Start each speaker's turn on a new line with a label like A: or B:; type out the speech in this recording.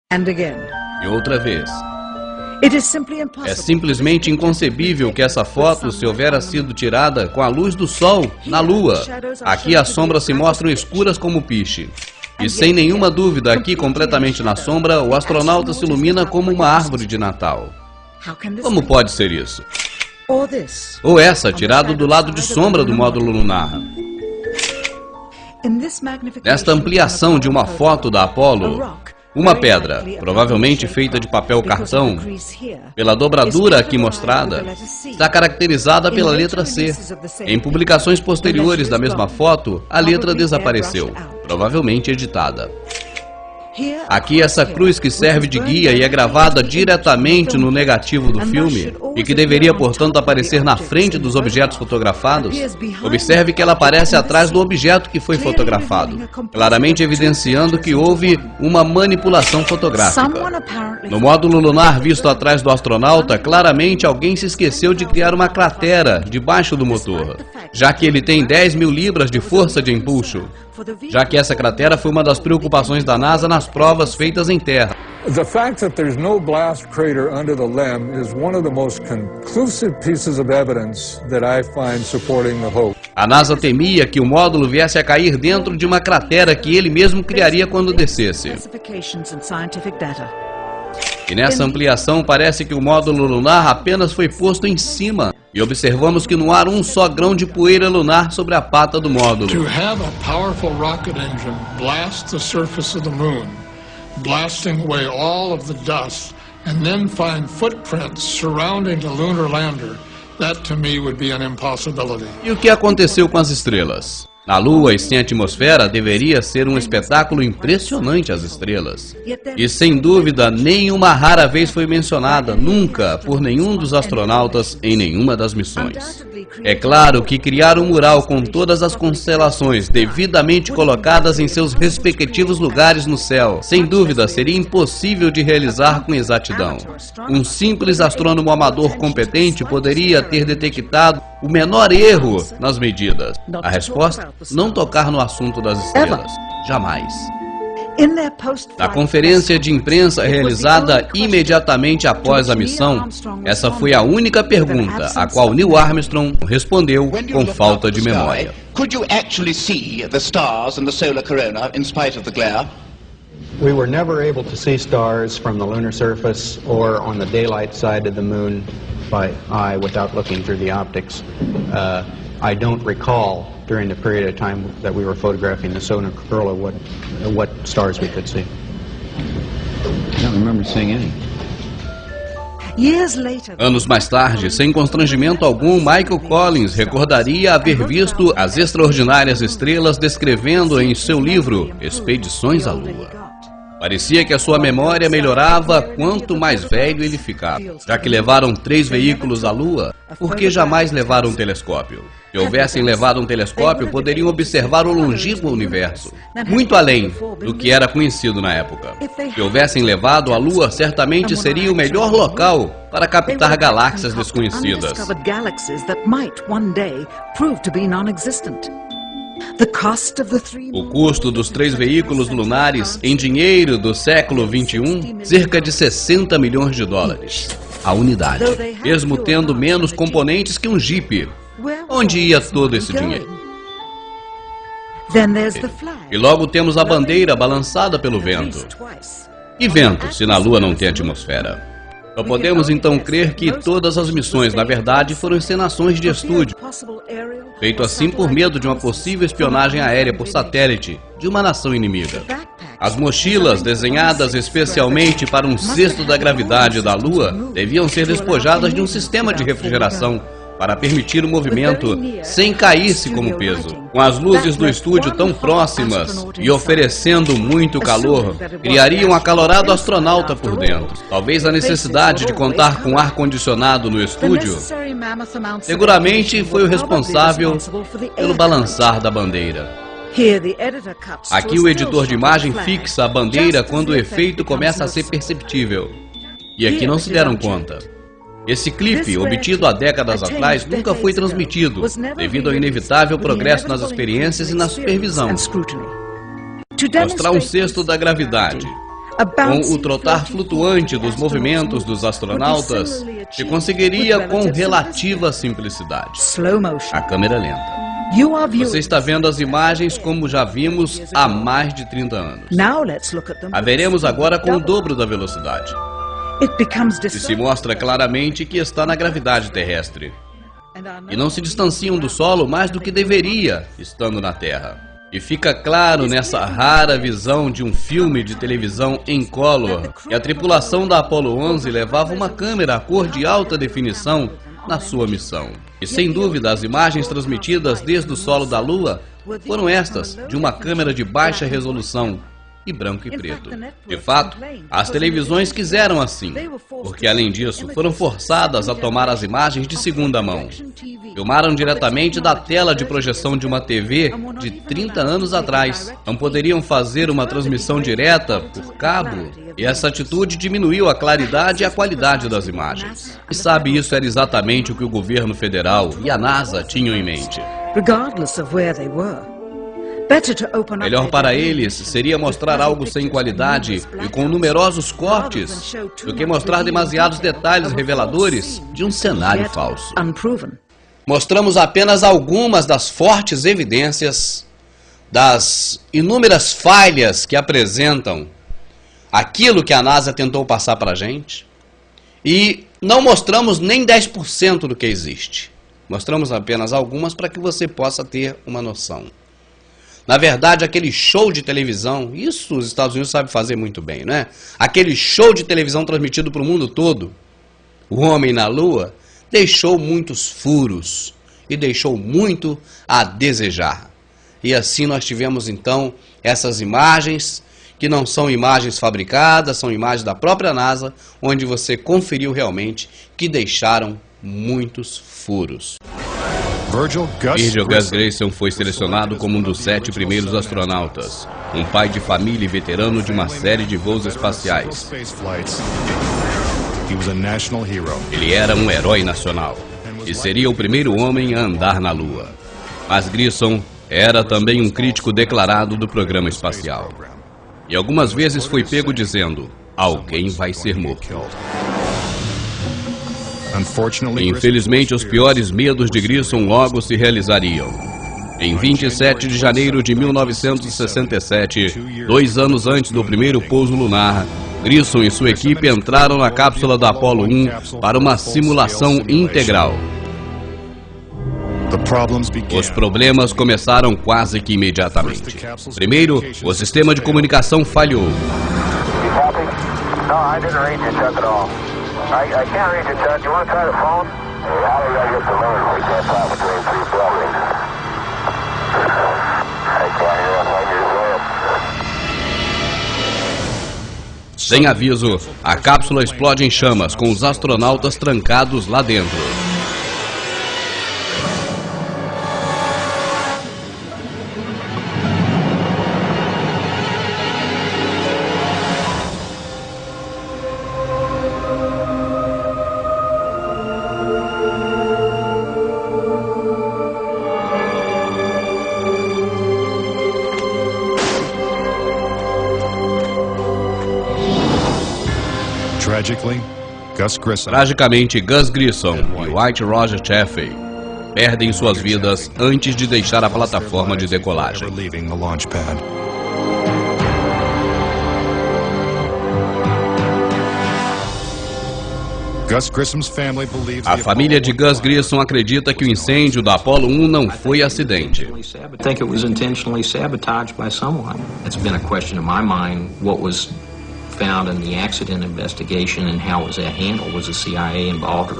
A: E outra vez. É simplesmente inconcebível que essa foto se houvera sido tirada com a luz do sol na Lua. Aqui as sombras se mostram escuras como piche. E sem nenhuma dúvida, aqui completamente na sombra, o astronauta se ilumina como uma árvore de Natal. Como pode ser isso? Ou essa, tirado do lado de sombra do módulo lunar. Nesta ampliação de uma foto da Apollo, uma pedra, provavelmente feita de papel cartão, pela dobradura aqui mostrada, está caracterizada pela letra C. Em publicações posteriores da mesma foto, a letra desapareceu, provavelmente editada. Aqui essa cruz que serve de guia e é gravada diretamente no negativo do filme e que deveria, portanto, aparecer na frente dos objetos fotografados. Observe que ela aparece atrás do objeto que foi fotografado, claramente evidenciando que houve uma manipulação fotográfica. No módulo lunar visto atrás do astronauta, claramente alguém se esqueceu de criar uma cratera debaixo do motor, já que ele tem 10.000 libras de força de empuxo. Já que essa cratera foi uma das preocupações da NASA nas provas feitas em terra.
B: The fact that there's no blast crater under the LEM is one of the most conclusive pieces of evidence that I find supporting the hoax.
A: A NASA temia que o módulo viesse a cair dentro de uma cratera que ele mesmo criaria quando descesse. E nessa ampliação parece que o módulo lunar apenas foi posto em cima. E observamos que não há um só grão de poeira lunar sobre a pata do módulo.
C: To have a powerful rocket engine blast the surface of the moon, blasting away all of the dust, and then find footprints surrounding the lunar lander, that to me would be an impossibility.
A: E o que aconteceu com as estrelas? Na Lua e sem atmosfera, deveria ser um espetáculo impressionante as estrelas. E sem dúvida, nenhuma rara vez foi mencionada, nunca, por nenhum dos astronautas em nenhuma das missões. É claro que criar um mural com todas as constelações devidamente colocadas em seus respectivos lugares no céu, sem dúvida, seria impossível de realizar com exatidão. Um simples astrônomo amador competente poderia ter detectado o menor erro nas medidas. A resposta? Não tocar no assunto das estrelas. Jamais. Na conferência de imprensa realizada imediatamente após a missão, essa foi a única pergunta a qual Neil Armstrong respondeu com falta de memória.
D: Could you actually see the stars and the solar corona in spite of the glare?
E: We were never able to see stars from the lunar surface or on the daylight side of the moon by eye without looking through the optics. I don't recall during the period of time that we were photographing the solar corona what stars we could see.
F: I don't remember seeing any.
A: Anos mais tarde, sem constrangimento algum, Michael Collins recordaria haver visto as extraordinárias estrelas descrevendo em seu livro Expedições à Lua. Parecia que a sua memória melhorava quanto mais velho ele ficava. Já que levaram 3 veículos à Lua, por que jamais levaram um telescópio? Se houvessem levado um telescópio, poderiam observar o longínquo universo, muito além do que era conhecido na época. Se houvessem levado à Lua, certamente seria o melhor local para captar galáxias desconhecidas. O custo dos 3 veículos lunares em dinheiro do século XXI, cerca de 60 milhões de dólares. A unidade, mesmo tendo menos componentes que um Jeep. Onde ia todo esse dinheiro? E logo temos a bandeira balançada pelo vento. E vento, se na Lua não tem atmosfera? Só podemos então crer que todas as missões, na verdade, foram encenações de estúdio, feito assim por medo de uma possível espionagem aérea por satélite de uma nação inimiga. As mochilas, desenhadas especialmente para um cesto da gravidade da Lua, deviam ser despojadas de um sistema de refrigeração para permitir o movimento sem cair-se como peso. Com as luzes do estúdio tão próximas e oferecendo muito calor, criaria um acalorado astronauta por dentro. Talvez a necessidade de contar com ar-condicionado no estúdio seguramente foi o responsável pelo balançar da bandeira. Aqui o editor de imagem fixa a bandeira quando o efeito começa a ser perceptível. E aqui não se deram conta. Esse clipe, obtido há décadas atrás, nunca foi transmitido, devido ao inevitável progresso nas experiências e na supervisão. Mostrar um cesto da gravidade, Com o trotar flutuante dos movimentos dos astronautas, se conseguiria com relativa simplicidade. A câmera lenta. Você está vendo as imagens como já vimos há mais de 30 anos. A veremos agora com o dobro da velocidade. E se mostra claramente que está na gravidade terrestre. E não se distanciam do solo mais do que deveria, estando na Terra. E fica claro nessa rara visão de um filme de televisão em color que a tripulação da Apollo 11 levava uma câmera a cor de alta definição na sua missão. E sem dúvida as imagens transmitidas desde o solo da Lua foram estas, de uma câmera de baixa resolução e branco e preto. De fato, as televisões quiseram assim, porque além disso foram forçadas a tomar as imagens de segunda mão. Filmaram diretamente da tela de projeção de uma TV de 30 anos atrás. Não poderiam fazer uma transmissão direta por cabo, e essa atitude diminuiu a claridade e a qualidade das imagens. E sabe, isso era exatamente o que o governo federal e a NASA tinham em mente. Melhor para eles seria mostrar algo sem qualidade e com numerosos cortes do que mostrar demasiados detalhes reveladores de um cenário falso. Mostramos apenas algumas das fortes evidências das inúmeras falhas que apresentam aquilo que a NASA tentou passar para a gente, e não mostramos nem 10% do que existe. Mostramos apenas algumas para que você possa ter uma noção. Na verdade, aquele show de televisão, isso os Estados Unidos sabem fazer muito bem, né? Aquele show de televisão transmitido para o mundo todo, o homem na Lua, deixou muitos furos e deixou muito a desejar. E assim nós tivemos então essas imagens, que não são imagens fabricadas, são imagens da própria NASA, onde você conferiu realmente que deixaram muitos furos. Virgil Gus Grissom foi selecionado como um dos 7 primeiros astronautas, um pai de família e veterano de uma série de voos espaciais. Ele era um herói nacional e seria o primeiro homem a andar na Lua. Mas Grissom era também um crítico declarado do programa espacial. E algumas vezes foi pego dizendo: alguém vai ser morto. Infelizmente, os piores medos de Grissom logo se realizariam. Em 27 de janeiro de 1967, 2 anos antes do primeiro pouso lunar, Grissom e sua equipe entraram na cápsula da Apollo 1 para uma simulação integral. Os problemas começaram quase que imediatamente. Primeiro, o sistema de comunicação falhou. Sem aviso, a cápsula explode em chamas, com os astronautas trancados lá dentro. Tragicamente, Gus Grissom e White Roger Chaffee perdem suas vidas antes de deixar a plataforma de decolagem. A família de Gus Grissom acredita que o incêndio da Apollo 1 não foi acidente.
G: Found in the accident investigation and how was that handled? Was the CIA involved?